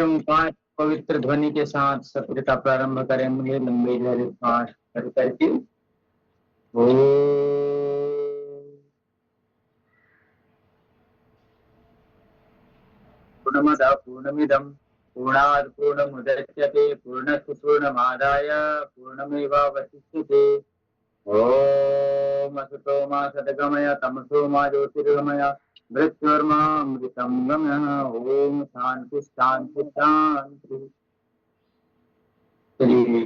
ओंकार पवित्र ध्वनि के साथ सत्र का प्रारंभ करेंगे। लंबे गहरे सांस भर करके पूर्णमदः पूर्णमिदं पूर्णात् पूर्णमुदच्यते पूर्णस्य पूर्णमादाय पूर्णमेवावशिष्यते। ओम असतो मा सद्गमय तमसो मा ज्योतिर्गमय मृत्युर्मामृतं गमय। ओम शांति शांति शांति। चलिए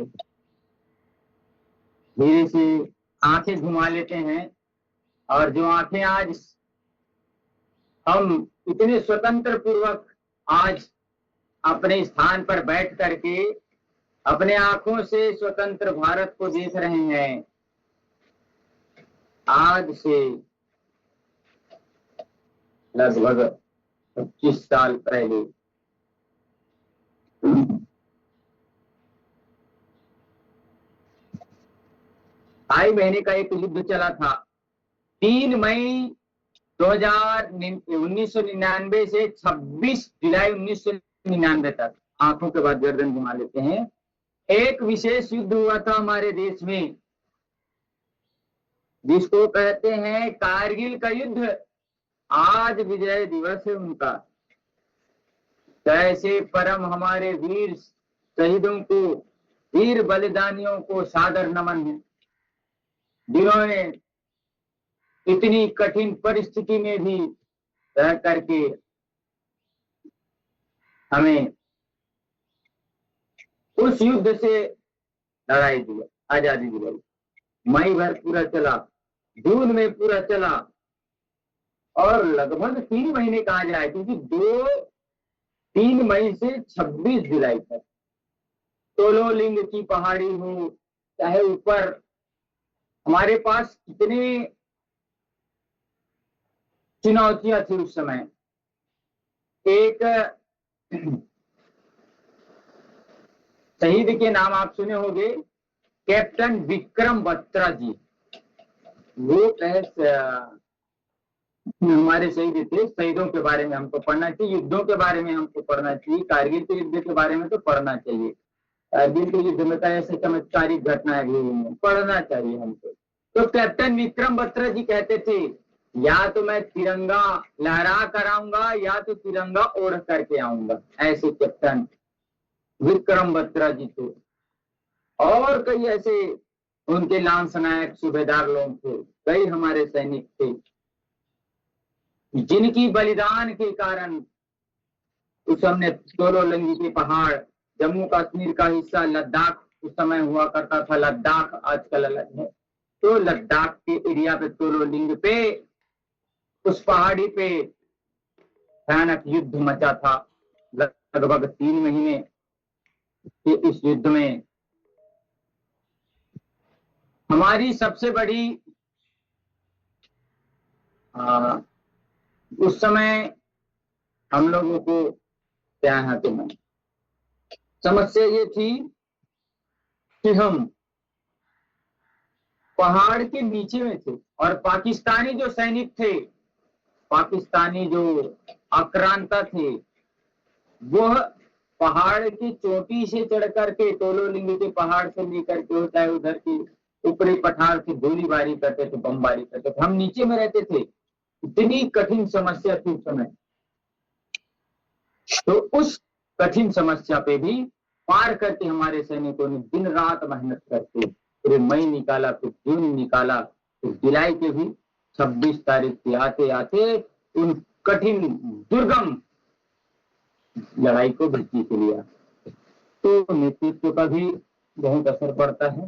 धीरे से आंखें घुमा लेते हैं। और जो आंखें आज हम इतने स्वतंत्र पूर्वक आज अपने स्थान पर बैठ करके अपने आंखों से स्वतंत्र भारत को देख रहे हैं, आज से लगभग 25 साल पहले ढाई महीने का एक युद्ध चला था। 3 मई 1999 से 26 जुलाई 1999 तक, आंखों के बाद गर्दन घुमा लेते हैं, एक विशेष युद्ध हुआ था हमारे देश में, जिसको कहते हैं कारगिल का युद्ध। आज विजय दिवस है उनका। कैसे परम हमारे वीर शहीदों को, वीर बलिदानियों को सादर नमन है, जिन्होंने इतनी कठिन परिस्थिति में भी रह करके हमें उस युद्ध से लड़ाई दिया, आजादी दिलाई। मई भर पूरा चला, जून में पूरा चला, और लगभग 3 महीने कहा जाए, क्योंकि 3 मई से 26 जुलाई तक तोलोलिंग की पहाड़ी हो, चाहे ऊपर हमारे पास कितने चुनौतियां थी उस समय। एक शहीद के नाम आप सुने होंगे, कैप्टन विक्रम बत्रा जी। वो हमारे शहीद थे। शहीदों के बारे में हमको पढ़ना चाहिए, युद्धों के बारे में हमको पढ़ना चाहिए। कारगिल के युद्ध के बारे में तो पढ़ना चाहिए। कारगिल के युद्ध में ऐसे चमत्कारिक घटनाएं भी हुई हैं, पढ़ना चाहिए हमको। तो कैप्टन विक्रम बत्रा जी कहते थे, या तो मैं तिरंगा लहरा कर आऊंगा या तो तिरंगा ओढ़ करके आऊंगा। ऐसे कैप्टन विक्रम बत्रा जी थे। और कई ऐसे उनके लांस नायक सूबेदार लोग थे, कई हमारे सैनिक थे, जिनकी बलिदान के कारण उस समय तोलोलिंग के पहाड़, जम्मू कश्मीर का हिस्सा लद्दाख उस समय हुआ करता था, लद्दाख आजकल अलग है, तो लद्दाख के एरिया पे तोलोलिंग पे, उस पहाड़ी पे भयानक युद्ध मचा था। लगभग 3 महीने के इस युद्ध में हमारी सबसे बड़ी उस समय हम लोगों को क्या है तो समस्या ये थी कि हम पहाड़ के नीचे में थे, और पाकिस्तानी जो सैनिक थे, पाकिस्तानी जो आक्रांता थे, वह पहाड़ की चोटी से चढ़ करके तोलोलिंग के पहाड़ से लेकर के चाहे उधर की ऊपरी पठार से गोलीबारी करते थे, बमबारी करते थे। हम नीचे में रहते थे। इतनी कठिन समस्या थी उस समय। तो उस कठिन समस्या पे भी पार करके हमारे सैनिकों ने दिन रात मेहनत करके फिर मई निकाला, फिर जून निकाला, फिर जुलाई के भी 26 तारीख के आते आते उन कठिन दुर्गम लड़ाई को भी जीत लिया। तो नेतृत्व का भी बहुत असर पड़ता है।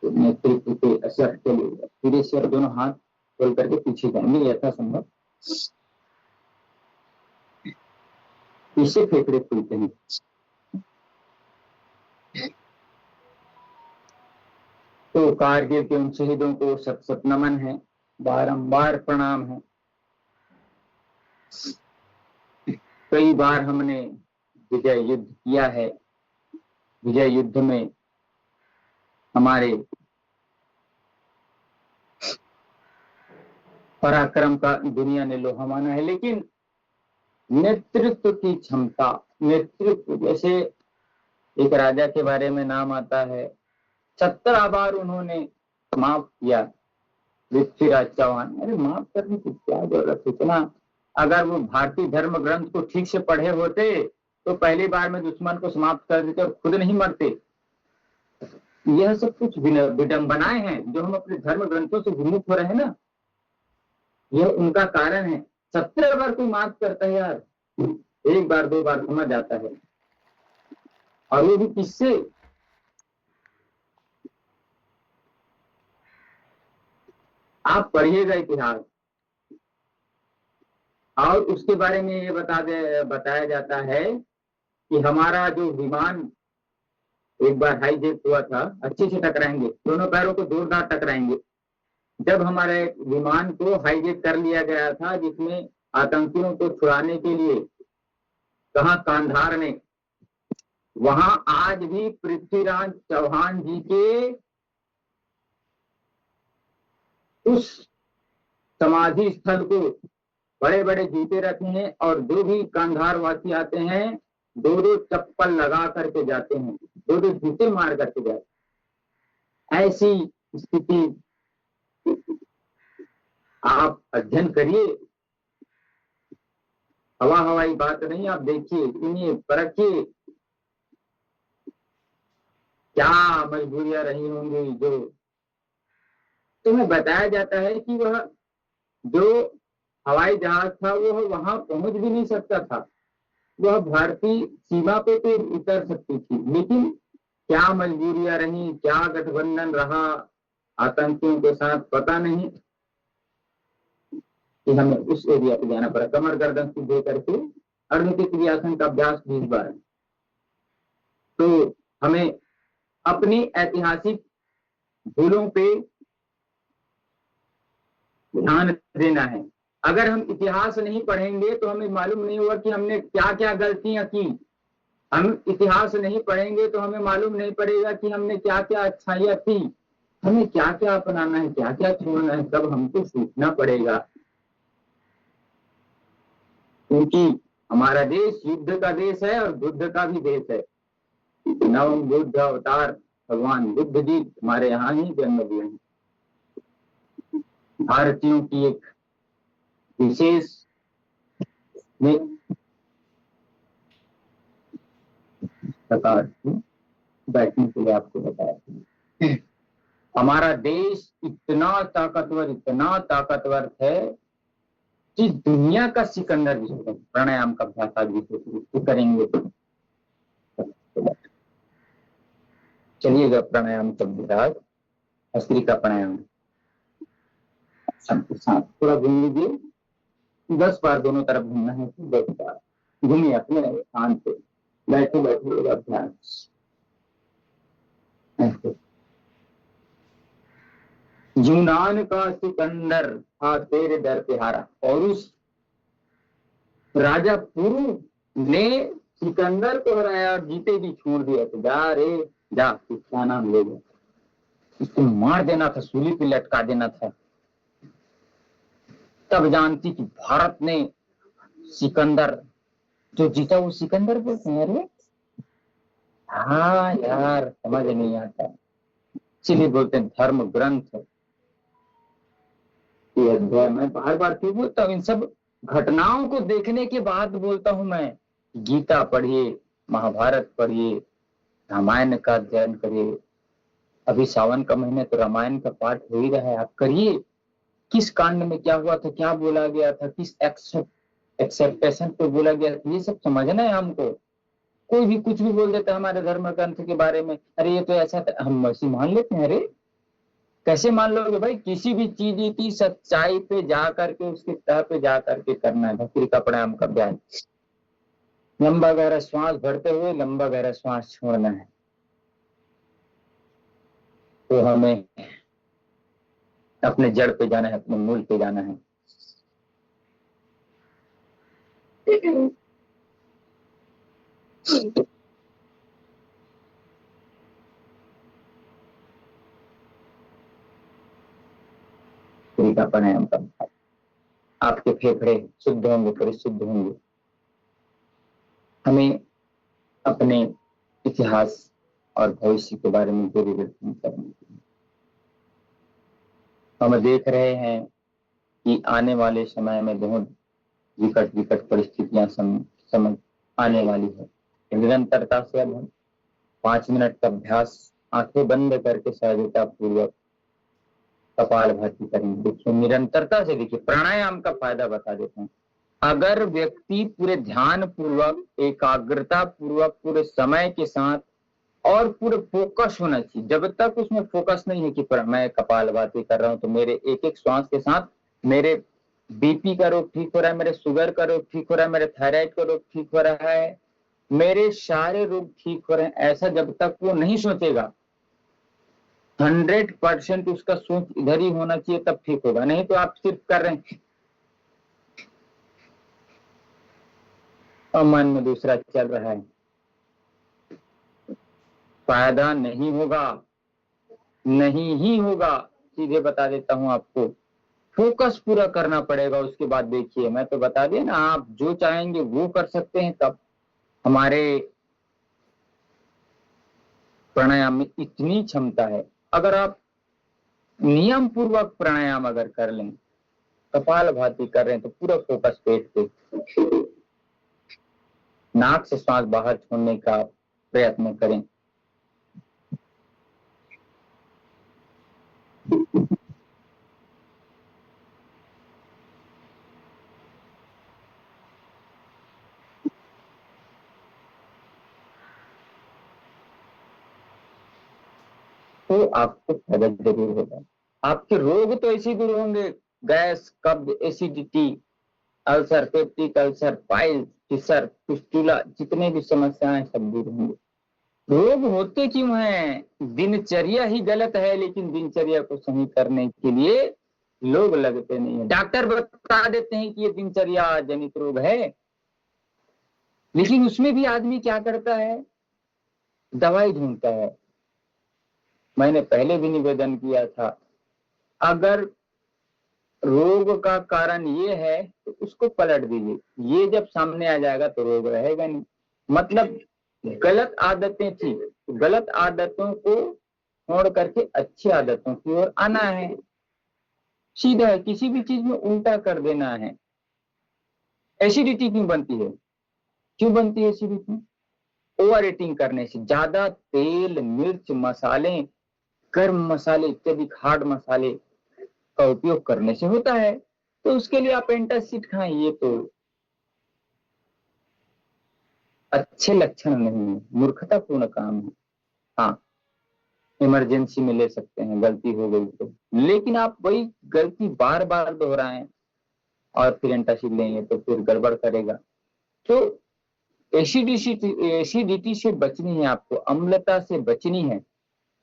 तो नेतृत्व के असर के लिए धीरे से दोनों हाथ खोल करके पीछे जाएंगे यथासंभव, पीछे फेफड़े खुलते हैं। तो कारगिल के उन शहीदों को सत सत नमन है, बारंबार प्रणाम है। कई बार हमने विजय युद्ध किया है। विजय युद्ध में हमारे पराक्रम का दुनिया ने लोहा माना है, लेकिन नेतृत्व की क्षमता, नेतृत्व, जैसे एक राजा के बारे में नाम आता है, 17 बार उन्होंने माफ किया, पृथ्वीराज चौहान। अरे माफ करने की क्या जरूरत है इतना? अगर वो भारतीय धर्म ग्रंथ को ठीक से पढ़े होते तो पहली बार में दुश्मन को समाप्त कर देते और खुद नहीं मरते। यह सब कुछ विडंबनाएं हैं जो हम अपने धर्म ग्रंथों से विमुख हो रहे हैं ना, यह उनका कारण है। 17 बार कोई माफ करता है यार, एक बार दो बार समझ आता है, और वो भी किससे? आप पढ़िएगा इतिहास, और उसके बारे में ये बताया जाता है कि हमारा जो विमान एक बार हाईजेक हुआ था, अच्छे से टकराएंगे, दोनों पैरों को जोरदार टकराएंगे। जब हमारे विमान को हाईजेक कर लिया गया था, जिसमें आतंकियों को छुड़ाने के लिए, कहा कांधार में, वहां आज भी पृथ्वीराज चौहान जी के उस समाधि स्थल को बड़े बड़े जूते रखे हैं, और जो भी कांधार वासी आते हैं 2-2 चप्पल लगा करके जाते हैं, 2-2 जूते मार करके जाते हैं। ऐसी स्थिति आप अध्ययन करिए, हवाई बात नहीं, आप देखिए, सुनिए, परखिए, क्या मजबूरियां रही होंगी। जो तुम्हें बताया जाता है कि वह जो हवाई जहाज था वो वहां पहुंच भी नहीं सकता था, वह भारतीय सीमा पे तो उतर सकती थी, लेकिन क्या मजबूरियां रही, क्या गठबंधन रहा आतंकियों के साथ, पता नहीं, कि हमें उस एरिया पे जाना पड़ा, कमर गर्दन सीधे करके अर्धचक्र क्रियासन का अभ्यास 20 बार। तो हमें अपनी ऐतिहासिक भूलों पे ध्यान देना है। अगर हम इतिहास नहीं पढ़ेंगे तो हमें मालूम नहीं होगा कि हमने क्या क्या गलतियां की। हम इतिहास नहीं पढ़ेंगे तो हमें मालूम नहीं पड़ेगा कि हमने क्या क्या अच्छाइयां की, हमें क्या क्या अपनाना है, क्या क्या छोड़ना है, सब हमको सीखना पड़ेगा। क्योंकि हमारा देश युद्ध का देश है और बुद्ध का भी देश है। नव बुद्ध अवतार भगवान बुद्ध जी हमारे यहाँ ही जन्म लिए हैं। भारतीयों की एक विशेष में प्रकार की बैठने के लिए आपको बताया। हमारा देश इतना ताकतवर है कि दुनिया का सिकंदर जिसको प्राणायाम का अभ्यास आज भी करेंगे। चलिएगा प्राणायाम का अभ्यास, अस्त्री का प्राणायाम सबके साथ थोड़ा घूम लीजिए, 10 बार दोनों तरफ घूमना है, 10 बार घूमिए अपने स्थान पे, बैठे बैठे अभ्यास। यूनान का सिकंदर था तेरे दर पे हारा, और उस राजा पुरु ने सिकंदर को हराया और जीते भी छोड़ दिया। तो जा रे जा, इसका नाम ले गया, इसको मार देना था, सूली पे लटका देना था। तब जानती कि भारत ने सिकंदर जो जीता वो सिकंदर बोलते हैं। अरे हाँ यार, समझ नहीं आता, इसीलिए बोलते हैं धर्म ग्रंथ। ये अध्याय मैं बार बार क्यों बोलता हूँ, इन सब घटनाओं को देखने के बाद बोलता हूं मैं। गीता पढ़िए, महाभारत पढ़िए, रामायण का अध्ययन करिए। अभी सावन का महीने तो रामायण का पाठ हो ही रहा है, आप करिए। किस कांड में क्या हुआ था, क्या बोला गया था, किस एक्सेप्टेशन पे बोला गया था, ये सब समझना है हमको। कोई भी कुछ भी बोल देता है हमारे धर्म ग्रंथ के बारे में, अरे ये तो ऐसा था, हम वैसे मान लेते हैं। अरे कैसे मान लोगे भाई? किसी भी चीज की सच्चाई पे जा करके, उसके तह पे जा करके करना है। भक्ति का प्राणायाम का अभ्यास, लंबा गहरा श्वास भरते हुए लंबा गहरा श्वास छोड़ना है। तो हमें अपने जड़ पे जाना है, अपने मूल पे जाना है। प्राणायाम का आपके फेफड़े शुद्ध होंगे, परिशुद्ध होंगे। हमें अपने इतिहास और भविष्य के बारे में परिवर्तन करने चाहिए। हम देख रहे हैं कि आने वाले समय में बहुत विकट विकट परिस्थितियां समझ आने वाली है। निरंतरता से अब हम 5 मिनट का अभ्यास आंखें बंद करके सहजता पूर्वक कपालभाति करेंगे। देखिए निरंतरता से, देखिए प्राणायाम का फायदा बता देते हैं। अगर व्यक्ति पूरे ध्यान पूर्वक, एकाग्रता पूर्वक, पूरे समय के साथ और पूरे फोकस होना चाहिए। जब तक उसमें फोकस नहीं है कि मैं कपालभाति कर रहा हूं तो मेरे एक एक श्वास के साथ मेरे बीपी का रोग ठीक हो रहा है, मेरे शुगर का रोग ठीक हो रहा है, मेरे थायराइड का रोग ठीक हो रहा है, मेरे सारे रोग ठीक हो रहे हैं, ऐसा जब तक वो नहीं सोचेगा, 100% उसका सोच इधर ही होना चाहिए, तब ठीक होगा। नहीं तो आप सिर्फ कर रहे हैं और मन में दूसरा चल रहा है, फायदा नहीं होगा, नहीं ही होगा। सीधे बता देता हूं आपको, फोकस पूरा करना पड़ेगा। उसके बाद देखिए, मैं तो बता दिया ना, आप जो चाहेंगे वो कर सकते हैं। तब हमारे प्राणायाम में इतनी क्षमता है, अगर आप नियम पूर्वक प्राणायाम अगर कर लें, कपालभाति कर रहे हैं तो पूरा फोकस पेट पे, नाक से श्वास बाहर छोड़ने का प्रयत्न करें। तो आपको फायदा जरूर होगा। आपके रोग तो ऐसे दूर होंगे, गैस, कब्ज, acidity, ulcer, peptic ulcer, piles, fissure, fistula, जितने भी समस्याएं सब दूर होंगे। रोग होते क्यों हैं? दिनचर्या ही गलत है, लेकिन दिनचर्या को सही करने के लिए लोग लगते नहीं है। डॉक्टर बता देते हैं कि ये दिनचर्या जनित रोग है, लेकिन उसमें भी आदमी क्या करता है? दवाई ढूंढता है। मैंने पहले भी निवेदन किया था, अगर रोग का कारण ये है तो उसको पलट दीजिए। ये जब सामने आ जाएगा तो रोग रहेगा नहीं। मतलब गलत आदतें थी, गलत आदतों को छोड़ करके अच्छी आदतों की ओर आना है। सीधा है, किसी भी चीज में उल्टा कर देना है। एसिडिटी क्यों बनती है? क्यों बनती है एसिडिटी? ओवर ईटिंग करने से, ज्यादा तेल, मिर्च, मसाले, गर्म मसाले इत्यादि हार्ड मसाले का उपयोग करने से होता है। तो उसके लिए आप एंटासिड खाएं, ये तो अच्छे लक्षण नहीं है, मूर्खतापूर्ण काम है। हाँ, इमरजेंसी में ले सकते हैं, गलती हो गई तो, लेकिन आप वही गलती बार बार दोहराएं और फिर एंटासिड लेंगे तो फिर गड़बड़ करेगा। तो एसिडिटी से बचनी है आपको, अम्लता से बचनी है,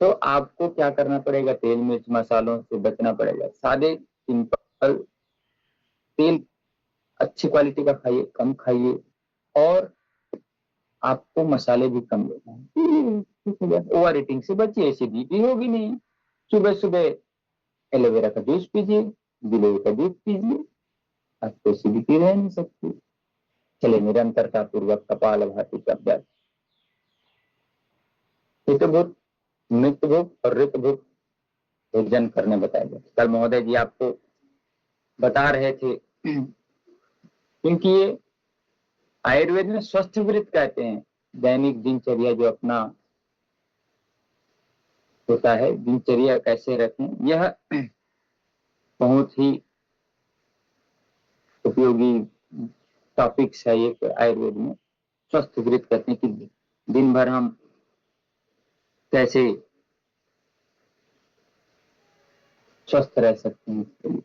तो आपको क्या करना पड़ेगा? तेल, मिर्च, मसालों से बचना पड़ेगा। सादे सिंपल तेल अच्छी क्वालिटी का खाइए, कम खाइए, और आपको मसाले भी कम लेना है। ओवर ईटिंग से बचिए, एसिडिटी होगी नहीं। सुबह सुबह एलोवेरा का जूस पीजिए, गिलोय का जूस पीजिए, आपको एसिडिटी रह नहीं सकती। चले निरंतरता पूर्वक कपालभाति का अभ्यास। हितभुक, मितभुक और ऋतभुक भोजन करने बताया। कल महोदय जी आपको बता रहे थे, क्योंकि ये आयुर्वेद में स्वस्थ व्रत कहते हैं। दैनिक दिनचर्या जो अपना होता है, दिनचर्या कैसे रखें, यह बहुत ही उपयोगी टॉपिक्स है ये आयुर्वेद में। स्वस्थ व्रत कहते हैं कि दिन भर हम कैसे स्वस्थ रह सकते हैं।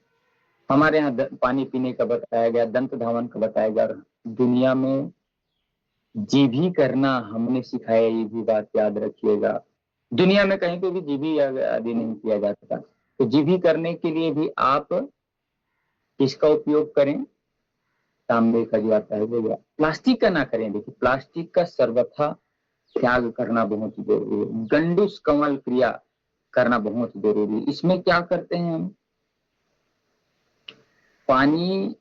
हमारे यहाँ पानी पीने का बताया गया, दंत धावन का बताया गया। दुनिया में जीभी करना हमने सिखाया, ये भी बात याद रखिएगा। दुनिया में कहीं पे भी जीभी आदि नहीं किया जाता। तो जीभी करने के लिए भी आप किसका उपयोग करें? तांबे का जो आता है वो। प्लास्टिक का ना करें। देखिए प्लास्टिक का सर्वथा त्याग करना बहुत जरूरी है। गंडूस कमल क्रिया करना बहुत जरूरी है। इसमें क्या करते हैं हम? पानी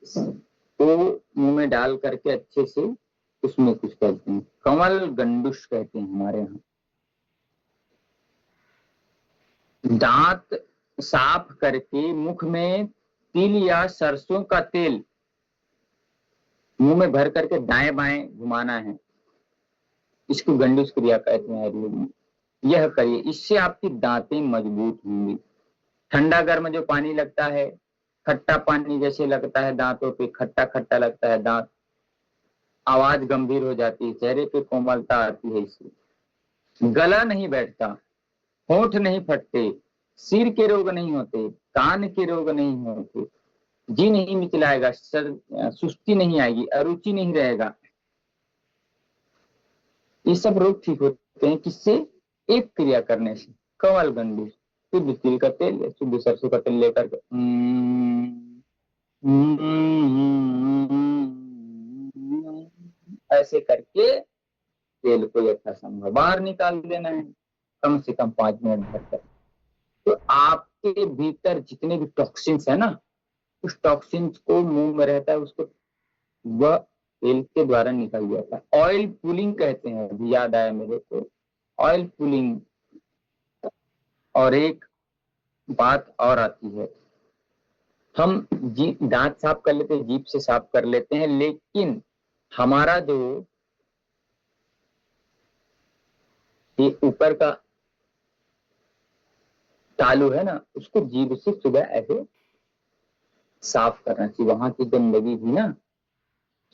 को मुंह में डाल करके अच्छे से उसमें कुछ कहते हैं, कमल गंडुष कहते हैं हमारे यहाँ। दांत साफ करके मुख में तिल या सरसों का तेल मुंह में भर करके दाएं बाएं घुमाना है, इसको गंडुष क्रिया कहते हैं आयुर्वेद में। यह करिए, इससे आपकी दांतें मजबूत होंगी। ठंडा गर्म जो पानी लगता है, खट्टा पानी जैसे लगता है दांतों पे, खट्टा खट्टा लगता है दांत, आवाज गंभीर हो जाती है, चेहरे पे कोमलता आती है इससे। गला नहीं बैठता, होंठ नहीं फटते, सिर के रोग नहीं होते, कान के रोग नहीं होते, जी नहीं मिचलाएगा, सुस्ती नहीं आएगी, अरुचि नहीं रहेगा। ये सब रोग ठीक होते हैं किससे? एक क्रिया करने से, कमल गंडुष। शुद्ध तिल का तेल, शुद्ध सरसों का तेल लेकर के ऐसे करके तेल को यथासंभव बाहर निकाल देना है, कम से कम 5 मिनट भर कर। तो आपके भीतर जितने भी टॉक्सिन्स है ना, उस टॉक्सिन्स को मुंह में रहता है, उसको वह तेल के द्वारा निकल जाता है। ऑयल पुलिंग कहते हैं, अभी याद आया मेरे को, ऑयल पुलिंग। और एक बात और आती है, हम दांत साफ कर लेते हैं, जीभ से साफ कर लेते हैं, लेकिन हमारा जो ये ऊपर का तालू है ना, उसको जीभ से सुबह ऐसे साफ करना चाहिए, वहां की गंदगी भी ना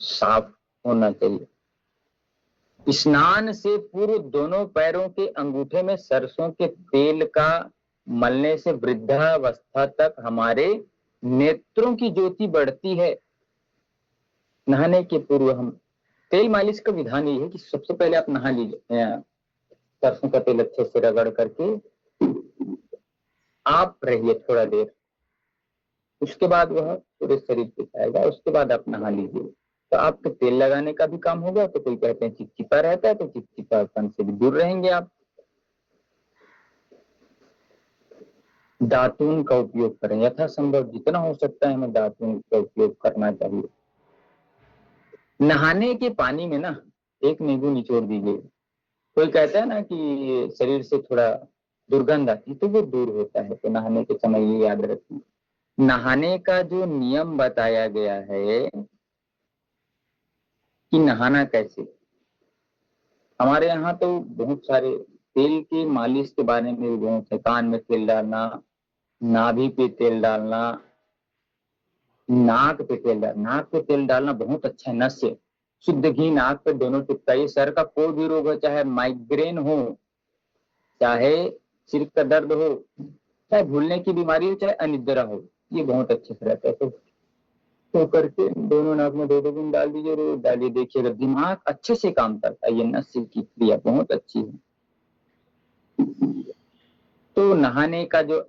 साफ होना चाहिए। स्नान से पूर्व दोनों पैरों के अंगूठे में सरसों के तेल का मलने से वृद्धावस्था तक हमारे नेत्रों की ज्योति बढ़ती है। नहाने के पूर्व हम तेल मालिश का विधान ये है कि सबसे पहले आप नहा लीजिए, सरसों का तेल अच्छे से रगड़ करके आप रहिए थोड़ा देर, उसके बाद वह पूरे शरीर पे जाएगा, उसके बाद आप नहा लीजिए। तो आपके तेल लगाने का भी काम होगा। तो कोई कहते हैं चिपचिपा रहता है, तो चिपचिपापन से भी दूर रहेंगे आप। दातून का उपयोग करें, यथासंभव जितना हो सकता है हमें दातून का उपयोग करना चाहिए। नहाने के पानी में ना एक नींबू निचोड़ दीजिए। कोई कहता है ना कि शरीर से थोड़ा दुर्गंध आती, तो वो दूर होता है। तो नहाने के समय ये याद रखिए। नहाने का जो नियम बताया गया है कि नहाना कैसे, हमारे यहाँ तो बहुत सारे तेल की मालिश के बारे में भी बहुत है। कान में तेल डालना, नाभि पे तेल डालना, नाक पे तेल डालना। नाक पे तेल डालना बहुत अच्छा है, नस से शुद्ध घी नाक पे दोनों टिपकाइए। सर का कोई भी रोग हो, चाहे माइग्रेन हो, चाहे सिर का दर्द हो, चाहे भूलने की बीमारी हो, चाहे अनिद्रा हो, ये बहुत अच्छे से रहता है। तो करके दोनों नाक में 2-2 बूंद डाल दीजिए, रोज डालिए, देखिएगा दिमाग अच्छे से काम करता है। ये नस की क्रिया बहुत अच्छी है। तो नहाने का जो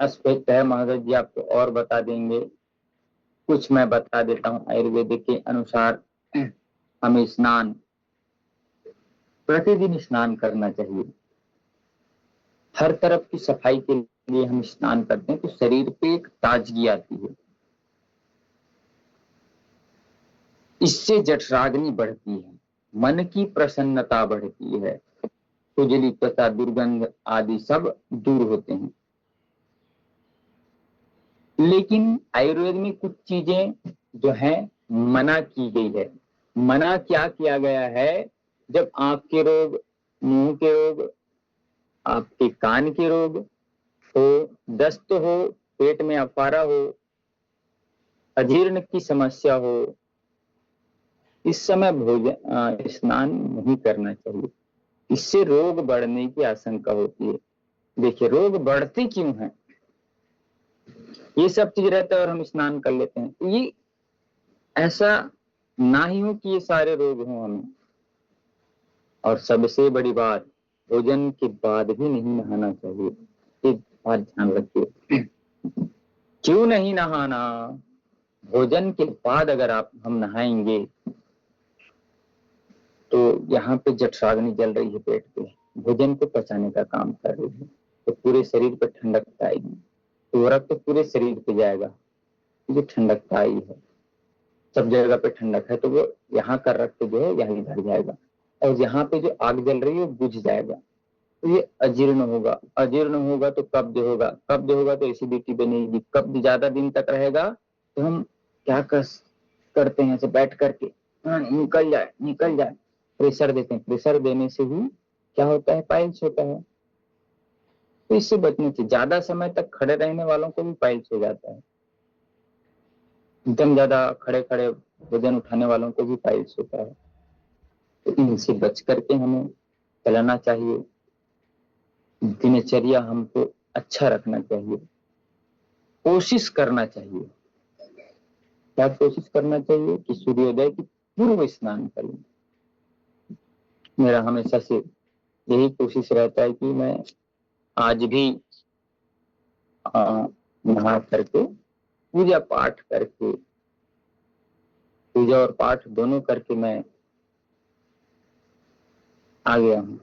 एस्पेक्ट है महाराज जी आपको और बता देंगे, कुछ मैं बता देता हूँ। आयुर्वेद के अनुसार हमें स्नान प्रतिदिन स्नान करना चाहिए। हर तरफ की सफाई के लिए हम स्नान करते हैं तो शरीर पे एक ताजगी आती है, इससे जठराग्नि बढ़ती है, मन की प्रसन्नता बढ़ती है, खुजली, त्वचा, दुर्गंध आदि सब दूर होते हैं। लेकिन आयुर्वेद में कुछ चीजें जो है मना की गई है। मना क्या किया गया है? जब आंख के रोग, मुंह के रोग, आपके कान के रोग हो, दस्त हो, पेट में अफारा हो, अजीर्ण की समस्या हो, इस समय भोजन स्नान नहीं करना चाहिए। इससे रोग बढ़ने की आशंका होती है। देखिए रोग बढ़ते क्यों हैं? ये सब चीज रहता है और हम स्नान कर लेते हैं। तो ये ऐसा ना ही हो कि ये सारे रोग हों हमें। और सबसे बड़ी बात, भोजन के बाद भी नहीं नहाना चाहिए। एक बात ध्यान रखिए। क्यों नहीं नहाना? भोजन के बाद अगर हम नहाएंगे तो यहाँ पे जठराग्नि जल रही है पेट पे, भोजन को पचाने का काम कर रही है, तो पूरे शरीर पे ठंडक आएगी, तो रक्त पूरे शरीर पे जाएगा, ये ठंडक आई है। सब जगह पे ठंडक है तो वो यहाँ का रक्त जो है यहाँ भर जाएगा और यहाँ पे जो आग जल रही है वो बुझ जाएगा, तो ये अजीर्ण होगा। अजीर्ण होगा तो कब्ज होगा, कब्ज होगा तो एसिडिटी बनेगी। कब्ज ज्यादा दिन तक रहेगा तो हम क्या करते हैं, ऐसे बैठ करके हाँ निकल जाए निकल जाए, प्रेशर देते हैं। प्रेशर देने से ही क्या होता है, पाइल्स होता है। तो इससे बचने से, ज्यादा समय तक खड़े रहने वालों को भी पाइल्स हो जाता है। एकदम ज्यादा खड़े खड़े वजन उठाने वालों को भी पाइल्स होता है। तो इनसे बच करके हमें चलाना चाहिए। दिनचर्या हमको अच्छा रखना चाहिए, कोशिश करना चाहिए। क्या कोशिश करना चाहिए कि सूर्योदय की पूर्व स्नान करें। मेरा हमेशा से यही कोशिश रहता है कि मैं आज भी नहा करके पूजा पाठ करके, पूजा और पाठ दोनों करके मैं आ गया हूँ।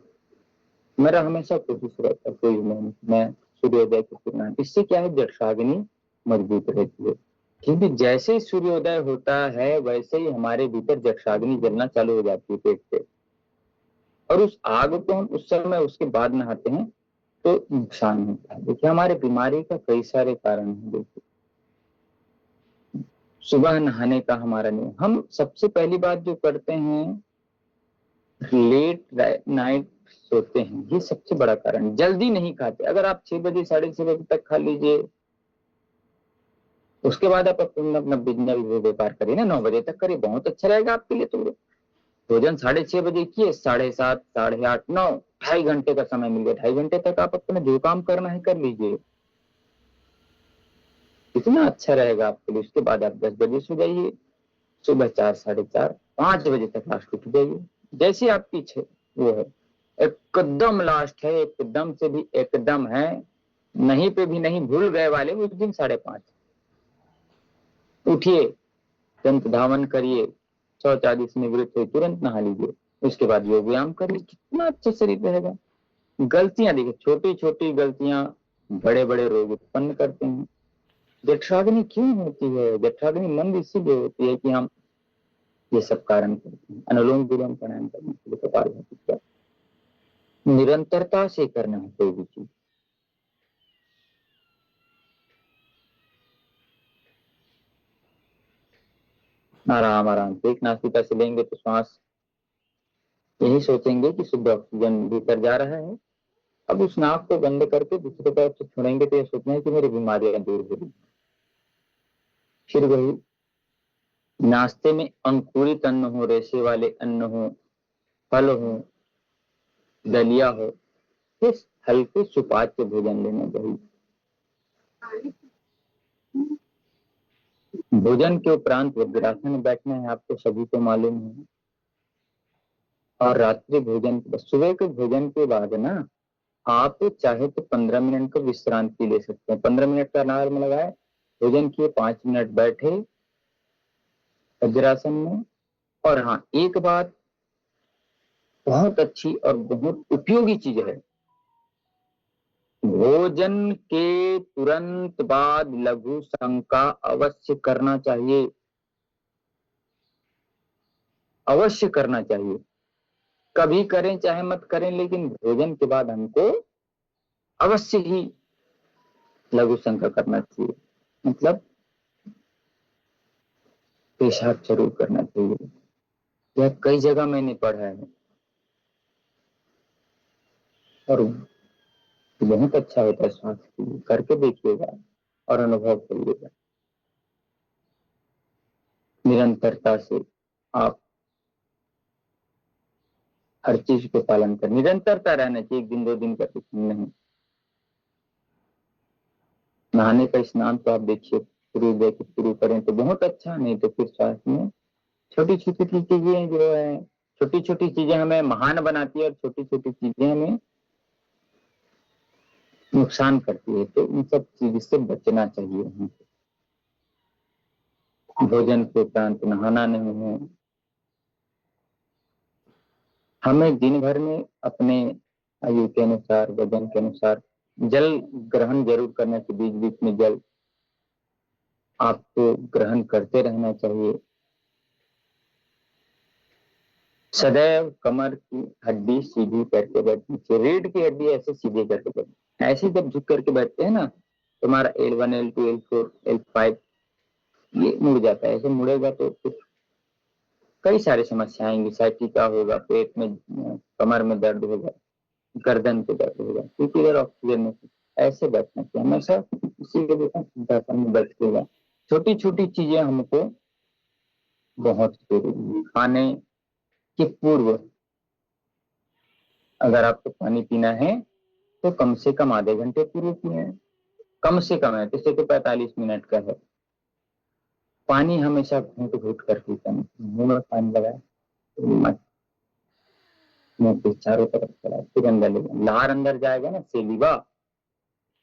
मेरा हमेशा कोशिश रहता है कोई मैं सूर्योदय की पूर्णा। इससे क्या है, जठराग्नि मजबूत रहती है। क्योंकि जैसे ही सूर्योदय होता है वैसे ही हमारे भीतर जठराग्नि जलना चालू हो जाती है पेट पे, और उस आग को हम उस समय उसके बाद नहाते हैं तो नुकसान होता है। देखिए हमारे बीमारी का कई सारे कारण हैं। देखिए सुबह नहाने का हमारा नियम, हम सबसे पहली बात जो करते हैं लेट नाइट सोते हैं, ये सबसे बड़ा कारण। जल्दी नहीं खाते। अगर आप 6 बजे 6:30 बजे तक खा लीजिए, उसके बाद आप अपना बिजनेस व्यापार करिए ना, 9 बजे तक करिए, बहुत अच्छा रहेगा आपके लिए। तो भोजन 6:30 बजे किए, 7:30 8:30 9, 2.5 घंटे का समय मिल गया। 2.5 घंटे तक आप अपना जो काम करना है कर लीजिए, कितना अच्छा रहेगा आपके लिए। उसके बाद आप 10 बजे सो जाइए, सुबह 4 4:30 5 बजे तक लास्ट उठ जाइए, जैसी आपकी इच्छा वो है। एकदम लास्ट है, एकदम से भी एकदम है, नहीं पे भी नहीं, भूल गए वाले उस दिन 5:30 उठिए, तुरंत धावन करिए, शौच आदि से निवृत्त हुए तुरंत नहा लीजिए, उसके बाद योग व्यायाम करिए, कितना अच्छा शरीर रहेगा। गलतियां देखिए, छोटी छोटी गलतियां बड़े बड़े रोग उत्पन्न करते हैं। जठराग्नि क्यों होती है? जठराग्नि मंद इसीलिए होती है कि हम ये सब कारण करते हैं। अनुलोम विलोम प्राणायाम करने के लिए कपालभाति का निरंतरता से करना है कोई भी चीज। आराम आराम से एक नासिका से लेंगे तो श्वास, यही सोचेंगे कि शुद्ध ऑक्सीजन भीतर जा रहा है। अब उस नाक को बंद करके दूसरे तरफ से छोड़ेंगे तो ये सोचना है कि मेरी बीमारियां दूर हो रही। फिर वही नाश्ते में अंकुरित अन्न हो, रेशे वाले अन्न हो, फल हो, दलिया हो, किस हल्के सुपाच्य भोजन लेना चाहिए। भोजन के उपरांत वज्रासन में बैठना है, आपको सभी को मालूम है। और रात्रि भोजन, सुबह के भोजन के बाद ना आप चाहे तो 15 मिनट का विश्रांति ले सकते हैं। 15 मिनट का अलार्म लगाए, भोजन किए, 5 मिनट बैठे वज्रासन में। और हाँ, एक बात बहुत अच्छी और बहुत उपयोगी चीज है, भोजन के तुरंत बाद लघु शंका अवश्य करना चाहिए, अवश्य करना चाहिए। कभी करें चाहे मत करें, लेकिन भोजन के बाद हमको अवश्य ही लघु शंका करना चाहिए, मतलब पेशाब जरूर करना चाहिए। यह कई जगह मैंने पढ़ा है और बहुत अच्छा होता है स्वास्थ्य के लिए। करके देखिएगा और अनुभव करिएगा। निरंतरता से आप हर चीज को पालन कर, निरंतरता रहना चाहिए, 1 दिन 2 दिन का कुछ नहीं। नहाने का स्नान तो आप देखिए सूर्योदय के शुरू करें तो बहुत अच्छा, नहीं तो फिर स्वास्थ्य में छोटी छोटी चीजें जो है, छोटी छोटी चीजें हमें महान बनाती है और छोटी छोटी चीजें हमें नुकसान करती है। तो इन सब चीज से बचना चाहिए। भोजन के उपरांत नहाना नहीं है। हमें दिन भर में अपने आयु के अनुसार, वजन के अनुसार जल ग्रहण जरूर करना चाहिए। बीच बीच में जल आपको ग्रहण करते रहना चाहिए। सदैव कमर की हड्डी सीधी करके बैठनी चाहिए, रीढ़ की हड्डी ऐसे सीधे करके बैठनी। ऐसे जब झुक करके बैठते हैं ना, तुम्हारा L1 L2 L4 L5 ये मुड़ जाता है। ऐसे मुड़ेगा तो कुछ कई सारी समस्याएं आएंगी, साइटिका होगा, पेट में कमर में दर्द होगा, गर्दन पे दर्द होगा, क्योंकि इधर ऑक्सीजन नहीं। ऐसे बैठना चाहिए हमेशा, इसी के सीधापन में बैठेगा। छोटी छोटी चीजें हमको बहुत जरूरी है। खाने के पूर्व अगर आपको पानी पीना है तो कम से कम आधे घंटे पूर्व पिए, कम से कम है, जैसे तो 45 मिनट का है। पानी हमेशा घूट घूट कर पीता नहीं, मुंह में पानी लगाए मत, मुंह के चारों तरफ चला फिर अंदर ले जाए। लार अंदर जाएगा ना सेलिवा,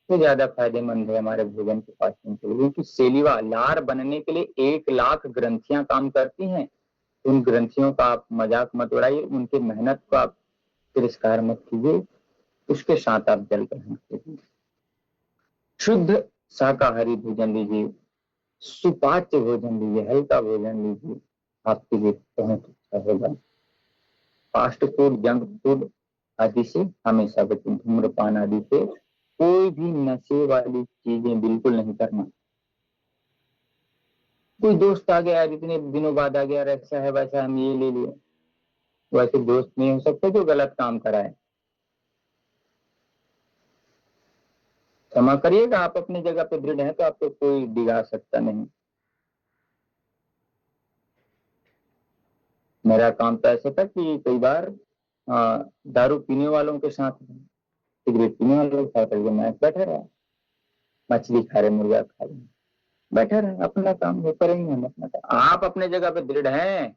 तो ज्यादा फायदेमंद है हमारे भोजन के पाचन के लिए, क्योंकि सेलिवा लार बनने के लिए 1 लाख ग्रंथियां काम करती हैं। उन ग्रंथियों का आप मजाक मत उड़ाइए, उनकी मेहनत को आप तिरस्कार मत कीजिए, उसके साथ आप जल ग्रहण कीजिए। शुद्ध शाकाहारी भोजन लीजिए, सुपाच्य भोजन लीजिए, हल्का भोजन लीजिए, आपके लिए बहुत अच्छा होगा। फास्ट फूड, जंक फूड आदि से हमेशा बचें। धूम्रपान आदि से, कोई भी नशे वाली चीजें बिल्कुल नहीं करना। कोई दोस्त आ गया, इतने दिनों बाद आ गया, ऐसा है वैसा, हम ये ले लिए, वैसे दोस्त नहीं हो सकते जो गलत काम कराए। क्षमा करिएगा, आप अपनी जगह पे दृढ़ हैं तो आपको कोई डिगा सकता नहीं। मेरा काम तो ऐसा था कि कई बार दारू पीने वालों के साथ, सिगरेट पीने वालों के साथ मैं बैठा रहा, मछली खा रहे, मुर्गा खा रहे, बैठा रहे, अपना काम वो करेंगे, हम अपना काम। आप अपने जगह पे दृढ़ हैं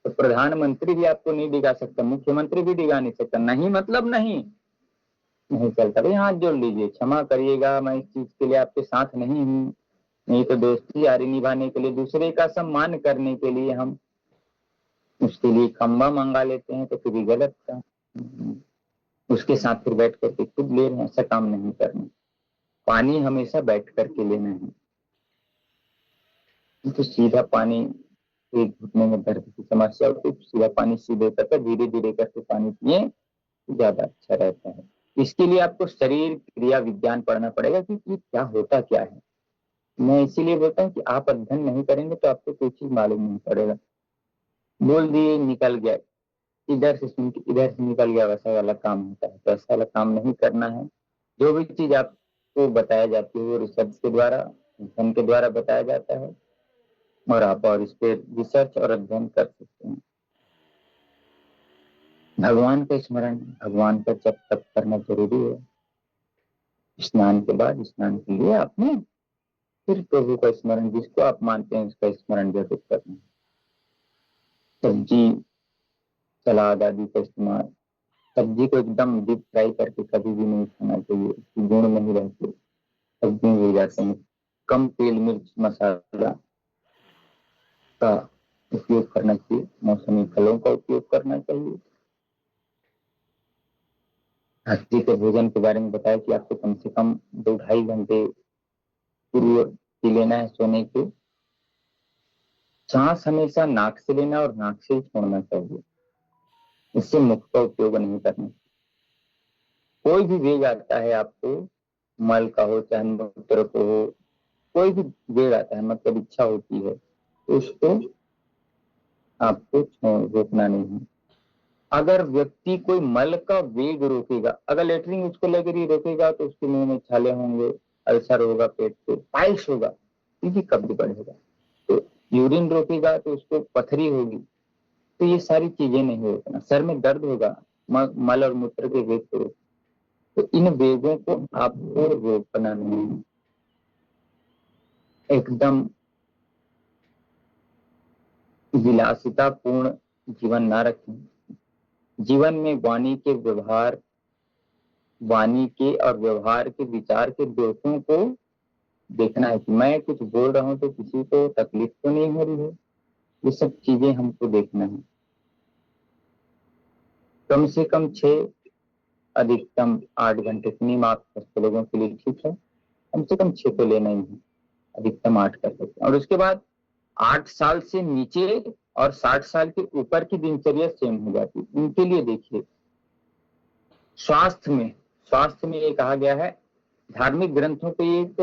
तो प्रधानमंत्री भी आपको नहीं डिगा सकता, मुख्यमंत्री भी डिगा नहीं सकता। नहीं मतलब नहीं, नहीं चलता। भाई हाथ जोड़ लीजिए, क्षमा करिएगा, मैं इस चीज के लिए आपके साथ नहीं हूँ। नहीं तो दोस्ती यारी निभाने के लिए, दूसरे का सम्मान करने के लिए हम उसके लिए खंबा मंगा लेते हैं, तो फिर गलत था। उसके साथ फिर बैठ करके खुद ले रहे हैं, ऐसा काम नहीं करना। पानी हमेशा बैठ करके लेना है, तो सीधा पानी, एक घुटने में दर्द की समस्या होती है, सीधा पानी सीधे करके धीरे धीरे करके पानी पिए तो ज्यादा अच्छा रहता है। इसके लिए आपको शरीर क्रिया विज्ञान पढ़ना पड़ेगा कि क्या होता क्या है। मैं इसीलिए बोलता हूँ कि आप अध्ययन नहीं करेंगे तो आपको कोई चीज मालूम नहीं पड़ेगा। बोल दिए निकल गया, इधर से सुन के इधर से निकल गया, वैसा वाला काम होता है, तो ऐसा वाला काम नहीं करना है। जो भी चीज आपको बताया जाती है वो रिसर्च के द्वारा, अध्ययन के द्वारा बताया जाता है, और आप और इस पे रिसर्च और अध्ययन कर सकते हैं। भगवान का स्मरण, भगवान का जप तप करना जरूरी है। स्नान के बाद, स्नान के लिए आपने फिर प्रभु का स्मरण, जिसको आप मानते हैं उसका स्मरण जरूर करना। सब्जी सलाद आदि का इस्तेमाल, सब्जी को एकदम डीप फ्राई करके कभी भी नहीं खाना चाहिए, उसकी गुण नहीं रहते, सब्जी हो जाते हैं। कम तेल मिर्च मसाला का उपयोग करना चाहिए, मौसमी फलों का उपयोग करना चाहिए। रात्रि के भोजन के बारे में बताया कि आपको कम से कम 2-2.5 घंटे पूर्व पी लेना है सोने के। सांस हमेशा नाक से लेना और नाक से छोड़ना चाहिए, इससे मुख का उपयोग नहीं करना। कोई भी वेग आता है आपको, मल का हो चाहे मूत्र को हो, कोई भी वेग आता है, मतलब इच्छा होती है, तो उसको आपको रोकना नहीं है। अगर व्यक्ति कोई मल का वेग रोकेगा, अगर लेटरिन उसको लग रही रोकेगा तो उसके मुंह में छाले होंगे, अल्सर होगा, पेट पे पाइल्स होगा, क्योंकि कब्ज बढ़ेगा। तो यूरिन रोकेगा तो उसको पथरी होगी। तो ये सारी चीजें नहीं रोकना। सर में दर्द होगा, मल और मूत्र के वेग को रोक। तो इन वेगों को आपको रोकना नहीं है, एकदम विलासितापूर्ण जीवन ना रखें। जीवन में वाणी के व्यवहार, वाणी के और व्यवहार के विचार के दोषों को देखना है कि मैं कुछ बोल रहा हूं तो किसी को तकलीफ तो नहीं हो रही है। ये सब चीजें हमको देखना है। कम से कम 6, अधिकतम 8 घंटे की नींद आप स्वस्थ लोगों के लिए ठीक है। कम से कम 6 तो लेना ही है, अधिकतम 8 कर सकते हैं। और उसके बाद 8 साल से नीचे और 60 साल के ऊपर की दिनचर्या सेम हो जाती है। उनके लिए देखिए, स्वास्थ्य में ये कहा गया है, धार्मिक ग्रंथों पे एक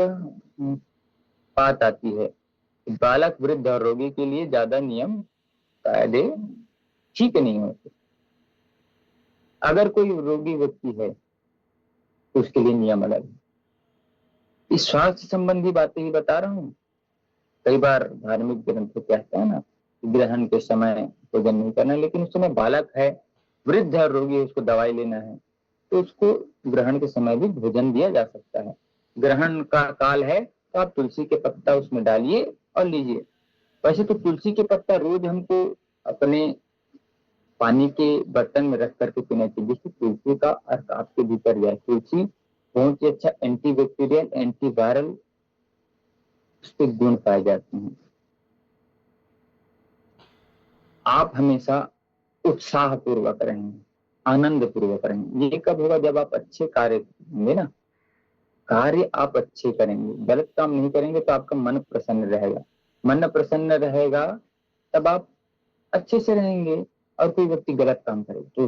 बात आती है, बालक, वृद्ध और रोगी के लिए ज्यादा नियम कायदे ठीक नहीं होते। अगर कोई रोगी व्यक्ति है तो उसके लिए नियम अलग है। इस स्वास्थ्य संबंधी बातें ही बता रहा हूँ। कई बार धार्मिक ग्रंथ कहता है ना, ग्रहण के समय भोजन नहीं करना, लेकिन उस समय बालक है, वृद्ध है, रोगी है, उसको दवाई लेना है, तो उसको ग्रहण के समय भी भोजन दिया जा सकता है। ग्रहण का काल है तो आप तुलसी के पत्ता उसमें डालिए और लीजिए। वैसे तो तुलसी के पत्ता रोज हमको अपने पानी के बर्तन में रख करके पीना चाहिए, जिससे तुलसी का अर्क आपके भीतर जाए। तुलसी बहुत ही अच्छा एंटीबैक्टीरियल, एंटीवायरल उसके गुण पाए जाते हैं। आप हमेशा उत्साह पूर्वक रहेंगे, आनंद पूर्वक रहेंगे। ये कब होगा? जब आप अच्छे कार्य करेंगे ना, कार्य आप अच्छे करेंगे, गलत काम नहीं करेंगे, तो आपका मन प्रसन्न रहेगा। मन प्रसन्न रहेगा तब आप अच्छे से रहेंगे। और कोई व्यक्ति गलत काम करे तो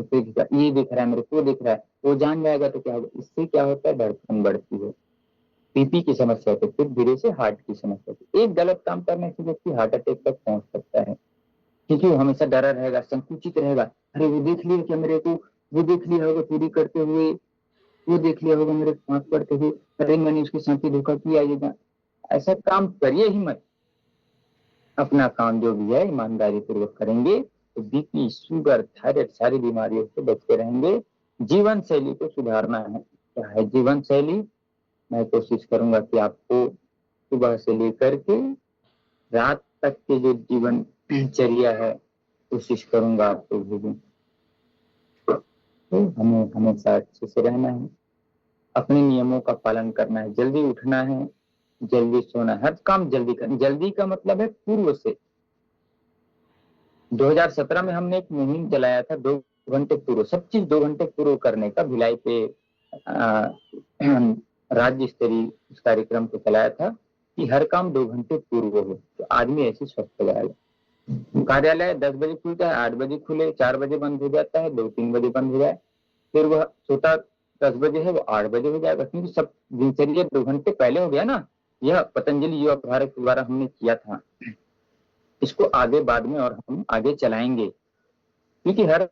ये दिख रहा है मेरे को, दिख रहा है, वो जान जाएगा तो क्या होगा? इससे क्या होता है? धड़कन बढ़ती है, बीपी की समस्या होती है, फिर धीरे से हार्ट की समस्या होती है। एक गलत काम करने से व्यक्ति हार्ट अटैक तक पहुंच सकता है, क्योंकि वो हमेशा डरा रहेगा, संकुचित रहेगा। अरे वो देख लिया क्या मेरे को, वो देख लिया होगा चोरी करते हुए, वो देख लिया होगा मेरे पास पड़ते हुए, अरे मैंने उसके साथ ही धोखा किया। ये ऐसा काम करिए ही मत। अपना काम जो भी है ईमानदारी पूर्वक करेंगे तो बीपी, शुगर, थायराइड सारी बीमारियों से बचते रहेंगे। जीवन शैली को सुधारना है। क्या है जीवन शैली? मैं कोशिश करूंगा कि आपको सुबह से लेकर के रात तक के जो जीवन चर्या है, कोशिश करूंगा आपको भेजूं। तो हमें हमेशा अच्छे से रहना है, अपने नियमों का पालन करना है, जल्दी उठना है, जल्दी सोना है, हर काम जल्दी करना। जल्दी का मतलब है पूर्व से। 2017 में हमने एक मुहिम चलाया था, 2 घंटे पूर्व, सब चीज 2 घंटे पूर्व करने का। भिलाई पे राज्य स्तरीय उस कार्यक्रम को चलाया था कि हर काम 2 घंटे पूर्व हो, तो आदमी ऐसे स्वस्थ हो जाएगा। कार्यालय 10 बजे खुलता है, 8 बजे खुले, 4 बजे बंद हो जाता है, 2-3 बजे बंद हो जाए, फिर वह सोता 10 बजे है वो 8 बजे हो जाएगा, क्योंकि सब दिनचर्या 2 घंटे पहले हो गया ना। यह पतंजलि युवा भारत के द्वारा हमने किया था। इसको आगे बाद में और हम आगे चलाएंगे, क्योंकि हर